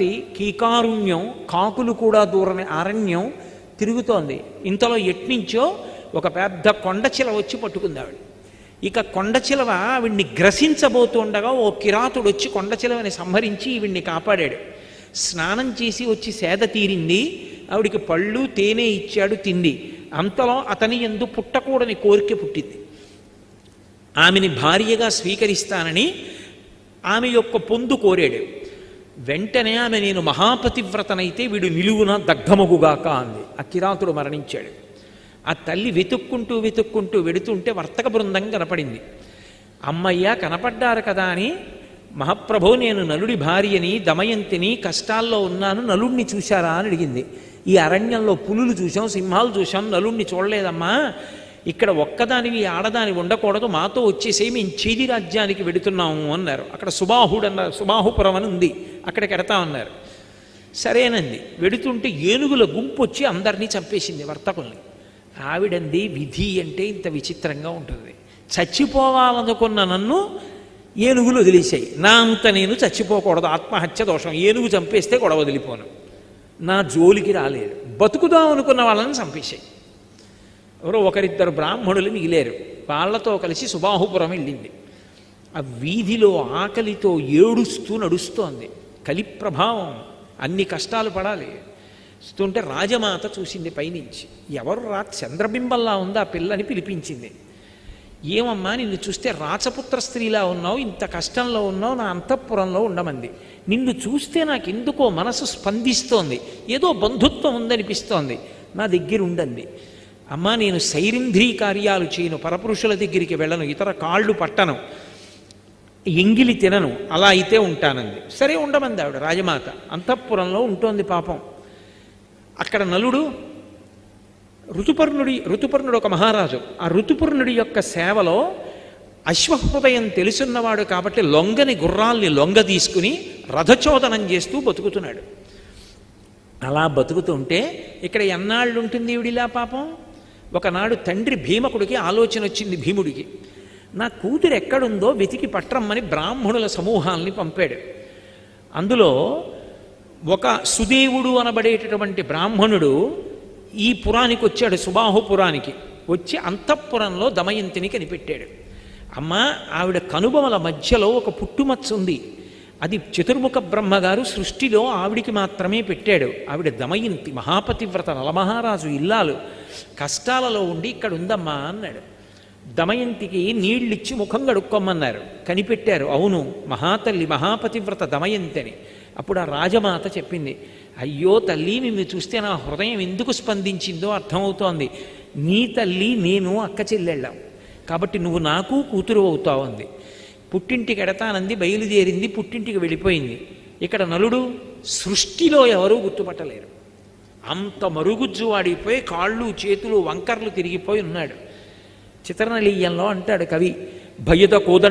విరక్తి, కీకారుణ్యం, కాకులు కూడా దూరని అరణ్యం తిరుగుతోంది. ఇంతలో ఎట్నుంచో ఒక పెద్ద కొండచిలవ వచ్చి పట్టుకుంది ఆవిడ. ఇక కొండచిలవ ఆవిడ్ని గ్రసించబోతుండగా ఓ కిరాతుడు వచ్చి కొండచిలవని సంహరించి ఈవిడ్ని కాపాడాడు. స్నానం చేసి వచ్చి సేద తీరింది. ఆవిడికి పళ్ళు తేనె ఇచ్చాడు, తింది. అంతలో అతని యందు పుట్టకూడని కోరిక పుట్టింది. ఆమెని భార్యగా స్వీకరిస్తానని ఆమె యొక్క పొందు కోరాడు. వెంటనే ఆమె నేను మహాపతివ్రతనైతే వీడు నిలువున దగ్ధమగుగాక అంది. ఆ కిరాతుడు మరణించాడు. ఆ తల్లి వెతుక్కుంటూ వెతుక్కుంటూ వెడుతుంటే వర్తక బృందం కనపడింది. అమ్మయ్య కనపడ్డారు కదా అని, మహాప్రభో నేను నలుడి భార్యని దమయంతిని, కష్టాల్లో ఉన్నాను, నలుడిని చూశారా అని అడిగింది. ఈ అరణ్యంలో పులులు చూసాం, సింహాలు చూసాం, నలుడిని చూడలేదమ్మా. ఇక్కడ ఒక్కదానివి ఆడదాని ఉండకూడదు, మాతో వచ్చేసే మేము చేది రాజ్యానికి వెడుతున్నాము అన్నారు. అక్కడ సుబాహుపురం అని ఉంది, అక్కడికి ఎడతామన్నారు. సరేనండి. వెడుతుంటే ఏనుగుల గుంపు వచ్చి అందరినీ చంపేసింది, వర్తకుల్ని. ఆవిడంది విధి అంటే ఇంత విచిత్రంగా ఉంటుంది. చచ్చిపోవాలనుకున్న నన్ను ఏనుగులు వదిలేశాయి. నా అంత నేను చచ్చిపోకూడదు, ఆత్మహత్య దోషం. ఏనుగు చంపేస్తే గొడవ వదిలిపోను, నా జోలికి రాలేదు. బతుకుదాం అనుకున్న వాళ్ళని చంపేశాయి. ఎవరో ఒకరిద్దరు బ్రాహ్మణులు మిగిలేరు. వాళ్ళతో కలిసి సుబాహుపురం వెళ్ళింది. ఆ వీధిలో ఆకలితో ఏడుస్తూ నడుస్తోంది. కలి ప్రభావం, అన్ని కష్టాలు పడాలి. వస్తుంటే రాజమాత చూసింది పైనుంచి. ఎవరు రా, చంద్రబింబంలా ఉంది ఆ పిల్లని పిలిపించింది. ఏమమ్మా నిన్ను చూస్తే రాచపుత్ర స్త్రీలా ఉన్నావు, ఇంత కష్టంలో ఉన్నావు, నా అంతఃపురంలో ఉండమంది. నిన్ను చూస్తే నాకు ఎందుకో మనసు స్పందిస్తోంది, ఏదో బంధుత్వం ఉందనిపిస్తోంది, నా దగ్గర ఉండండి. అమ్మా నేను సైరింధ్రీ కార్యాలు చేయను, పరపురుషుల దగ్గరికి వెళ్ళను, ఇతర కాళ్ళు పట్టను, ఎంగిలి తినను, అలా అయితే ఉంటానంది. సరే ఉండమంది ఆవిడ. రాజమాత అంతఃపురంలో ఉంటోంది పాపం. అక్కడ నలుడు ఋతుపర్ణుడు ఒక మహారాజు. ఆ ఋతుపర్ణుడి యొక్క సేవలో అశ్వహృదయం తెలుసున్నవాడు కాబట్టి లొంగని గుర్రాల్ని లొంగ తీసుకుని రథచోదనం చేస్తూ బతుకుతున్నాడు. అలా బతుకుతుంటే ఇక్కడ ఎన్నాళ్ళు ఉంటుంది ఈవిడిలా పాపం. ఒకనాడు తండ్రి భీమకుడికి ఆలోచన వచ్చింది. భీముడికి నా కూతురు ఎక్కడుందో వెతికి పట్రమ్మని బ్రాహ్మణుల సమూహాల్ని పంపాడు. అందులో ఒక సుదేవుడు అనబడేటటువంటి బ్రాహ్మణుడు ఈ పురానికి వచ్చాడు, సుబాహుపురానికి వచ్చి అంతఃపురంలో దమయంతిని కనిపెట్టాడు. అమ్మ ఆవిడ కనుబొమల మధ్యలో ఒక పుట్టుమచ్చ ఉంది, అది చతుర్ముఖ బ్రహ్మగారు సృష్టిలో ఆవిడికి మాత్రమే పెట్టాడు. ఆవిడ దమయంతి, మహాపతివ్రత, నలమహారాజు ఇల్లాలు, కష్టాలలో ఉండి ఇక్కడ ఉందమ్మా అన్నాడు. దమయంతికి నీళ్ళిచ్చి ముఖం కడుక్కోమన్నారు. కనిపెట్టారు, అవును మహాతల్లి మహాపతివ్రత దమయంతి అని. అప్పుడు ఆ రాజమాత చెప్పింది, అయ్యో తల్లి నిన్ను చూస్తే నా హృదయం ఎందుకు స్పందించిందో అర్థమవుతోంది. నీ తల్లి నేను అక్క చెల్లెళ్ళాం కాబట్టి నువ్వు నాకు కూతురు అవుతావు అంది. పుట్టింటికి ఎడతానంది, బయలుదేరింది, పుట్టింటికి వెళ్ళిపోయింది. ఇక్కడ నలుడు సృష్టిలో ఎవరూ గుర్తుపట్టలేరు, అంత మరుగుజ్జు వాడిపోయి కాళ్ళు చేతులు వంకర్లు తిరిగిపోయి ఉన్నాడు. చిత్రనలీయంలో అంటాడు కవి, భయద కోదండ